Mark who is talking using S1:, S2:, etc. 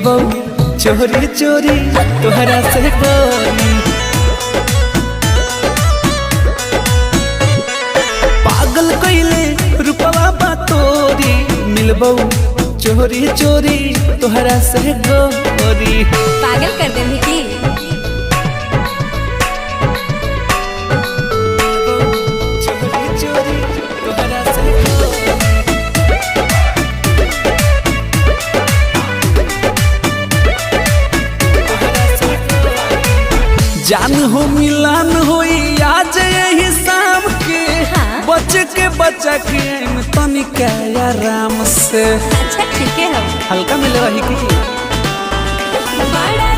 S1: मिलबो चोरी चोरी तोहरा से गोरी। पागल कइले रूपवा बा तोरी मिलबो चोरी चोरी तोहरा से गोरी।
S2: पागल कर दे की
S1: जान हो मिलान होई आज यही शाम के।
S2: हाँ?
S1: बच्चा के तनिका आराम से।
S2: अच्छा ठीक है।
S1: हल्का मिले रही की
S2: बड़ा